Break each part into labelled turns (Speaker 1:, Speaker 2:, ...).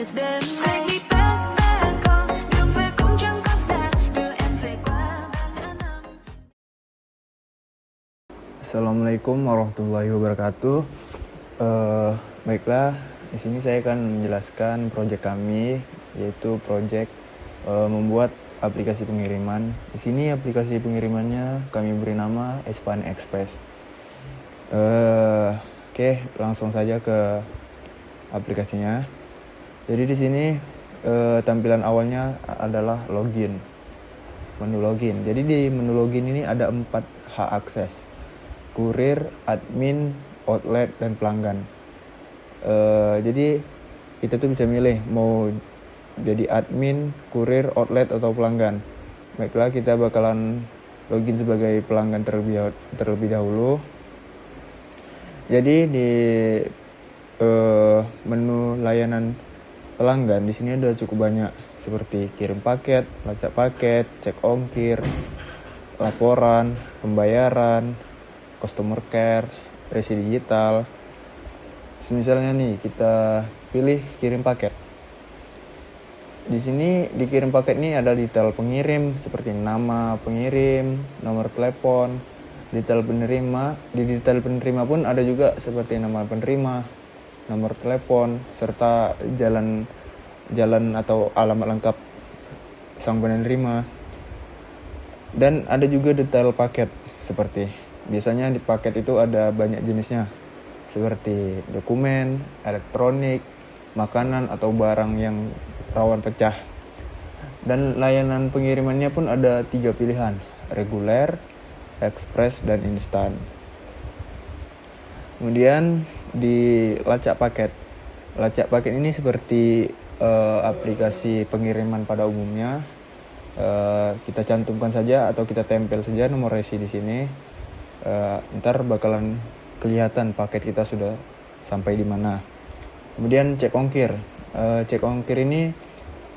Speaker 1: chợt đêm nay đi bé bé con đường về cũng chẳng có xa đưa em về qua bao ngã năm.
Speaker 2: Assalamualaikum warahmatullahi wabarakatuh. Baiklah, di sini saya akan menjelaskan proyek kami, yaitu proyek membuat aplikasi pengiriman. Di sini aplikasi pengirimannya kami beri nama Espan Express. Oke, langsung saja ke aplikasinya. Jadi di sini tampilan awalnya adalah login, menu login. Jadi di menu login ini ada 4 hak akses: kurir, admin, outlet, dan pelanggan. Jadi kita tuh bisa milih mau jadi admin, kurir, outlet, atau pelanggan. Baiklah, kita bakalan login sebagai pelanggan terlebih dahulu. Jadi di menu layanan pelanggan di sini ada cukup banyak, seperti kirim paket, lacak paket, cek ongkir, laporan, pembayaran, customer care, resi digital. Misalnya nih kita pilih kirim paket. Di sini di kirim paket ini ada detail pengirim seperti nama pengirim, nomor telepon, detail penerima. Di detail penerima pun ada juga seperti nama penerima, nomor telepon, serta jalan atau alamat lengkap sang penerima. Dan ada juga detail paket, seperti biasanya di paket itu ada banyak jenisnya, seperti dokumen, elektronik, makanan, atau barang yang rawan pecah. Dan layanan pengirimannya pun ada 3 pilihan: reguler, ekspres, dan instan. Kemudian di lacak paket. Lacak paket ini seperti aplikasi pengiriman pada umumnya. Kita cantumkan saja atau kita tempel saja nomor resi di sini. Ntar bakalan kelihatan paket kita sudah sampai di mana. Kemudian cek ongkir. Cek ongkir ini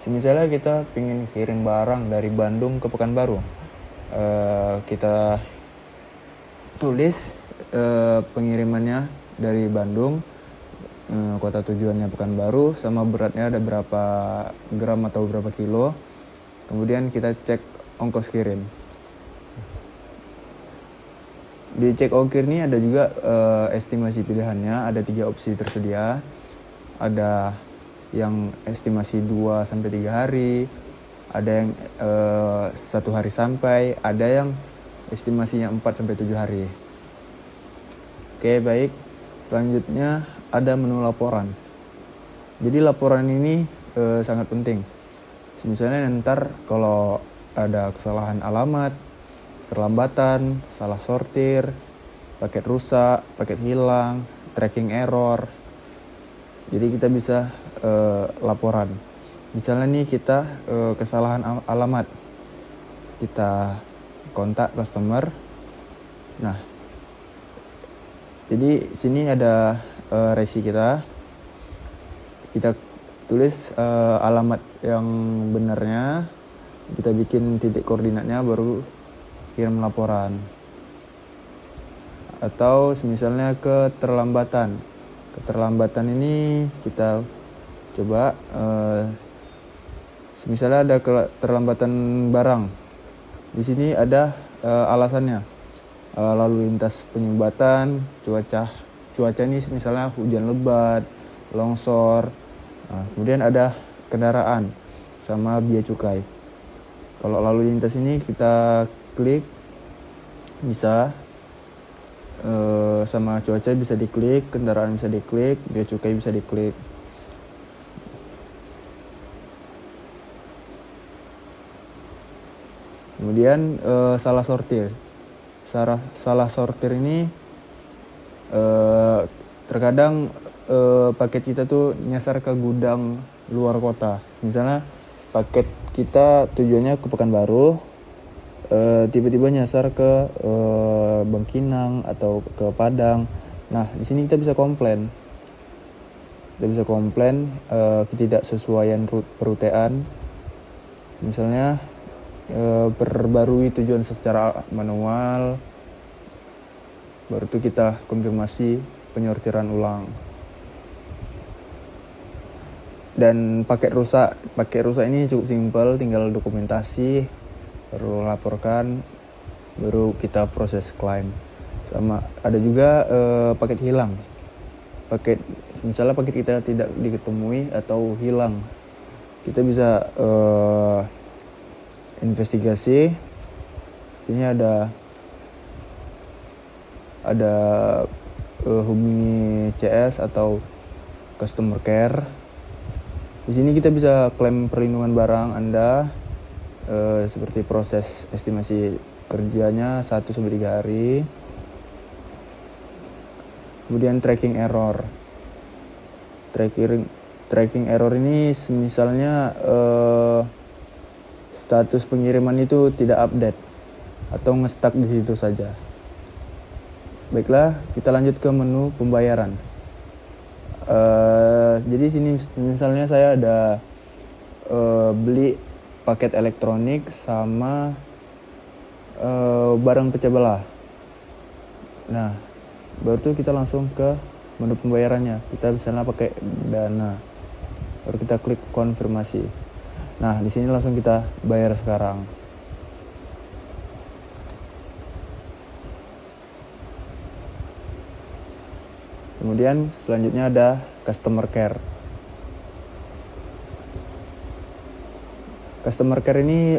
Speaker 2: misalnya kita ingin kirim barang dari Bandung ke Pekanbaru. Kita tulis pengirimannya dari Bandung, kota tujuannya Pekanbaru, sama beratnya ada berapa gram atau berapa kilo. Kemudian kita cek ongkos kirim. Di cek ongkir ini ada juga estimasi pilihannya, ada 3 opsi tersedia. Ada yang estimasi 2-3 hari, ada yang 1 hari sampai, ada yang estimasinya 4-7 hari. Oke, baik. Selanjutnya ada menu laporan. Jadi laporan ini sangat penting. Misalnya ntar kalau ada kesalahan alamat, terlambatan, salah sortir, paket rusak, paket hilang, tracking error. Jadi kita bisa laporan. Misalnya nih kita kesalahan alamat, kita kontak customer. Nah, jadi sini ada resi kita. Kita tulis alamat yang benarnya, kita bikin titik koordinatnya, baru kirim laporan. Atau misalnya keterlambatan ini kita coba misalnya ada keterlambatan barang. Di sini ada alasannya, lalu lintas penyumbatan, cuaca ini misalnya hujan lebat, longsor. Nah, kemudian ada kendaraan sama biaya cukai. Kalau lalu lintas ini kita klik, bisa sama cuaca bisa diklik, kendaraan bisa diklik, biaya cukai bisa diklik. Kemudian salah sortir. Salah sortir ini terkadang paket kita tuh nyasar ke gudang luar kota. Misalnya paket kita tujuannya ke Pekanbaru, tiba-tiba nyasar ke Bangkinang atau ke Padang. Nah, di sini kita bisa komplain. Ketidaksesuaian perutean. Misalnya perbarui tujuan secara manual, baru itu kita konfirmasi penyortiran ulang. Dan paket rusak ini cukup simpel, tinggal dokumentasi, baru laporkan, baru kita proses klaim. Sama ada juga paket hilang. Misalnya paket kita tidak diketemui atau hilang, kita bisa investigasi. Ini ada hubungi CS atau customer care. Di sini kita bisa klaim perlindungan barang Anda, seperti proses estimasi kerjanya 1-3 hari. Kemudian tracking error. Tracking error ini misalnya status pengiriman itu tidak update atau nge-stuck di situ saja. Baiklah, kita lanjut ke menu pembayaran. Jadi sini misalnya saya ada beli paket elektronik sama barang pecah belah. Nah, baru tuh kita langsung ke menu pembayarannya. Kita misalnya pakai Dana, baru kita klik konfirmasi. Nah, di sini langsung kita bayar sekarang. Kemudian selanjutnya ada customer care. Customer care ini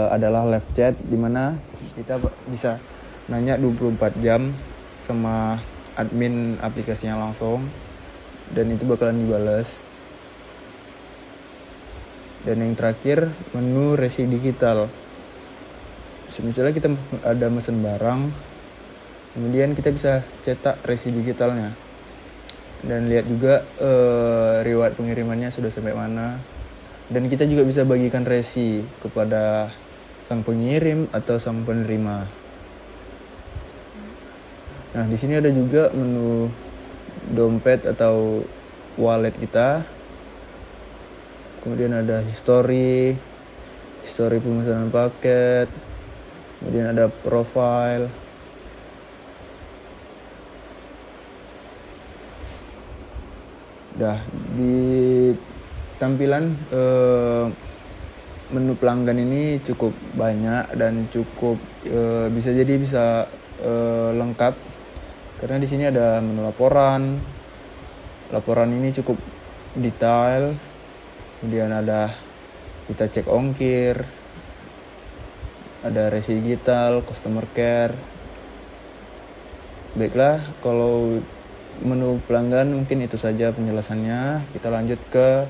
Speaker 2: adalah live chat di mana kita bisa nanya 24 jam sama admin aplikasinya langsung, dan itu bakalan dibales. Dan yang terakhir, menu resi digital. Misalnya kita ada mesen barang, kemudian kita bisa cetak resi digitalnya dan lihat juga riwayat pengirimannya sudah sampai mana. Dan kita juga bisa bagikan resi kepada sang pengirim atau sang penerima. Nah, di sini ada juga menu dompet atau wallet kita. Kemudian ada history pemesanan paket. Kemudian ada profile. Di tampilan menu pelanggan ini cukup banyak dan cukup bisa lengkap, karena di sini ada menu laporan. Laporan ini cukup detail. Kemudian ada kita cek ongkir, ada resi digital, customer care. Baiklah, kalau menu pelanggan mungkin itu saja penjelasannya. Kita lanjut ke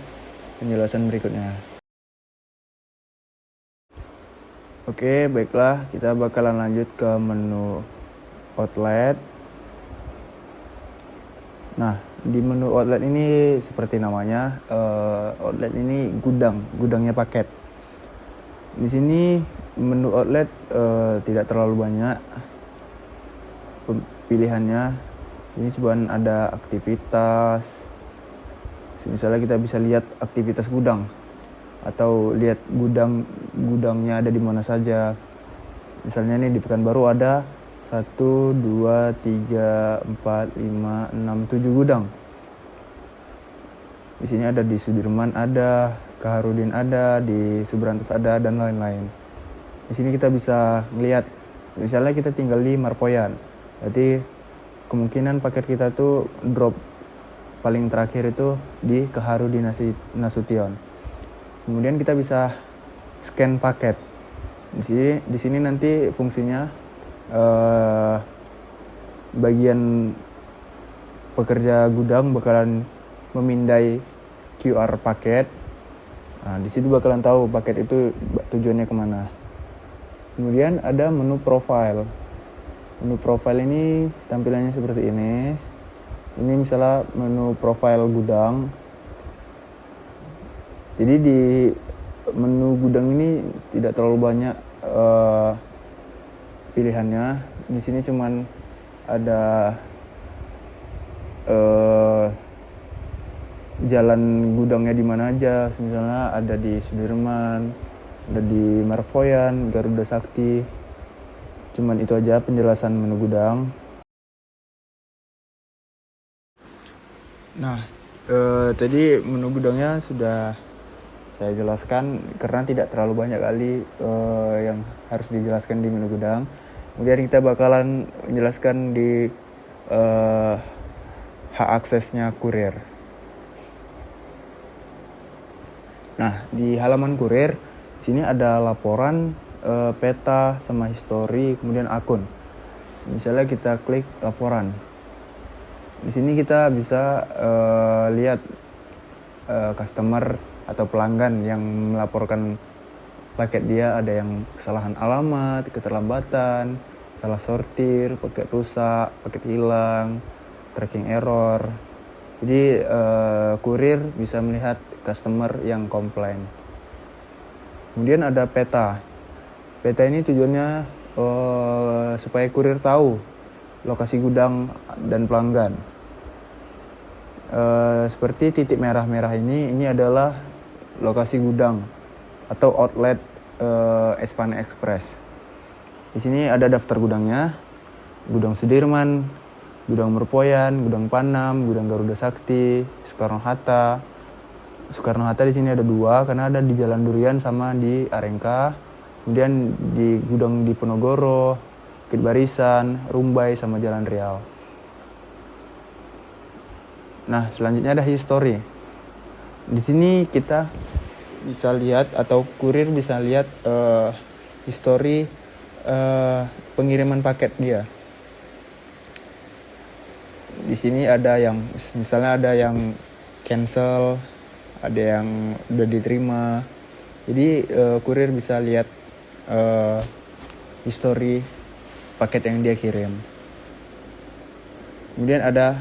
Speaker 2: penjelasan berikutnya. Oke, baiklah, kita bakalan lanjut ke menu outlet. Nah, di menu outlet ini seperti namanya, outlet ini gudangnya paket. Di sini menu outlet tidak terlalu banyak pilihannya. Ini cuma ada aktivitas. Misalnya kita bisa lihat aktivitas gudang atau lihat gudangnya ada di mana saja. Misalnya nih di Pekanbaru ada 1, 2, 3, 4, 5, 6, 7 gudang. Di sini ada di Sudirman ada, Kaharudin ada, di Subrantas ada, dan lain-lain. Di sini kita bisa melihat, misalnya kita tinggal di Marpoyan, berarti kemungkinan paket kita tuh drop paling terakhir itu di Kaharudin Nasution. Kemudian kita bisa scan paket. Di sini nanti fungsinya bagian pekerja gudang bakalan memindai QR paket. Nah, di situ bakalan tahu paket itu tujuannya kemana. Kemudian ada menu profile. Menu profile ini tampilannya seperti ini. Ini misalnya menu profile gudang. Jadi di menu gudang ini tidak terlalu banyak pilihannya. Di sini cuman ada jalan gudangnya di mana aja. Misalnya ada di Sudirman, ada di Marpoyan, Garuda Sakti. Cuman itu aja penjelasan menu gudang. Nah, Tadi menu gudangnya sudah saya jelaskan karena tidak terlalu banyak kali yang harus dijelaskan di menu gudang. Kemudian kita bakalan menjelaskan di hak aksesnya kurir. Nah, di halaman kurir sini ada laporan, peta sama histori, kemudian akun. Misalnya kita klik laporan. Di sini kita bisa lihat customer atau pelanggan yang melaporkan paket dia, ada yang kesalahan alamat, keterlambatan, salah sortir, paket rusak, paket hilang, tracking error. Jadi kurir bisa melihat customer yang komplain. Kemudian ada peta. Peta ini tujuannya supaya kurir tahu lokasi gudang dan pelanggan. Seperti titik merah-merah ini adalah lokasi gudang atau outlet Espana Express. Di sini ada daftar gudangnya: Gudang Sudirman, Gudang Merpoyan, Gudang Panam, Gudang Garuda Sakti, Soekarno Hatta. Soekarno Hatta di sini ada 2 karena ada di Jalan Durian sama di Arengka. Kemudian di gudang di Ponorogo, Bukit Barisan, Rumbai sama Jalan Riau. Nah, selanjutnya ada history. Di sini kita bisa lihat atau kurir bisa lihat history pengiriman paket dia. Di sini ada yang misalnya ada yang cancel, ada yang udah diterima. Jadi kurir bisa lihat history paket yang dia kirim. Kemudian ada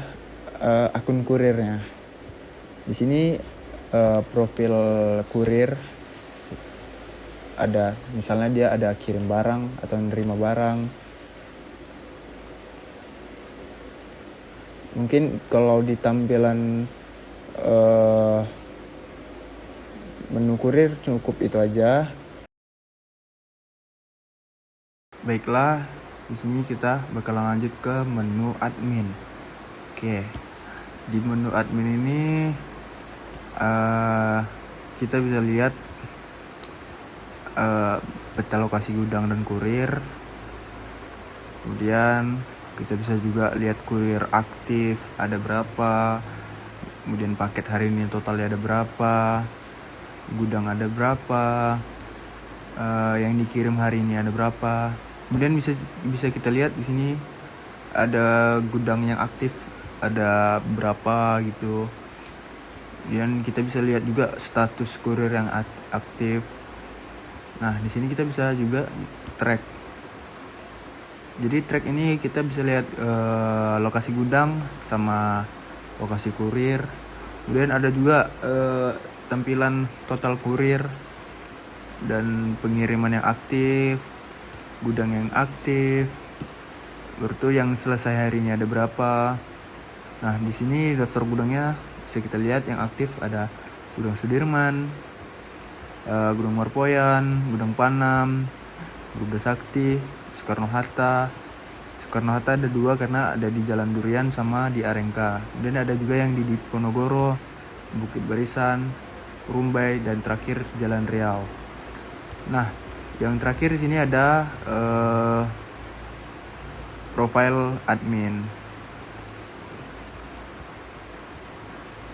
Speaker 2: akun kurirnya. Di sini profil kurir ada, misalnya dia ada kirim barang atau menerima barang. Mungkin kalau di tampilan menu kurir cukup itu aja. Baiklah, di sini kita bakalan lanjut ke menu admin. Oke, di menu admin ini kita bisa lihat peta lokasi gudang dan kurir. Kemudian kita bisa juga lihat kurir aktif ada berapa. Kemudian paket hari ini totalnya ada berapa. Gudang ada berapa. Yang dikirim hari ini ada berapa. Kemudian bisa kita lihat di sini ada gudang yang aktif ada berapa gitu. Dan kita bisa lihat juga status kurir yang aktif. Nah, di sini kita bisa juga track. Jadi track ini kita bisa lihat lokasi gudang sama lokasi kurir. Kemudian ada juga tampilan total kurir dan pengiriman yang aktif, gudang yang aktif, berarti yang selesai harinya ada berapa. Nah, di sini daftar gudangnya bisa kita lihat yang aktif ada Gudang Sudirman, Gudang Merpoyan, Gudang Panam, Garuda Sakti, Soekarno Hatta. Soekarno Hatta ada 2 karena ada di Jalan Durian sama di Arengka. Kemudian ada juga yang di Diponegoro, Bukit Barisan, Rumbai, dan terakhir Jalan Riau. Nah, yang terakhir di sini ada profile admin.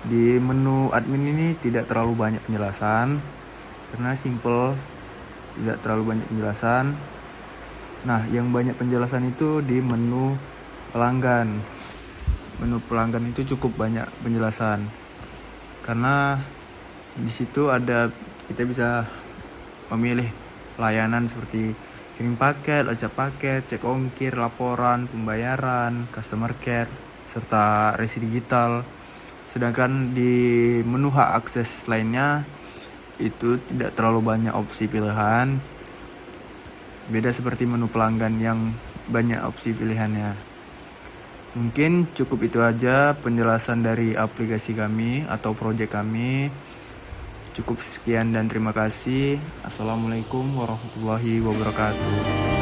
Speaker 2: Di menu admin ini tidak terlalu banyak penjelasan karena simple, tidak terlalu banyak penjelasan. Nah, yang banyak penjelasan itu di menu pelanggan. Menu pelanggan itu cukup banyak penjelasan karena di situ ada kita bisa memilih layanan seperti kirim paket, lacak paket, cek ongkir, laporan, pembayaran, customer care, serta resi digital. Sedangkan di menu hak akses lainnya itu tidak terlalu banyak opsi pilihan. Beda seperti menu pelanggan yang banyak opsi pilihannya. Mungkin cukup itu aja penjelasan dari aplikasi kami atau proyek kami. Cukup sekian dan terima kasih. Assalamualaikum warahmatullahi wabarakatuh.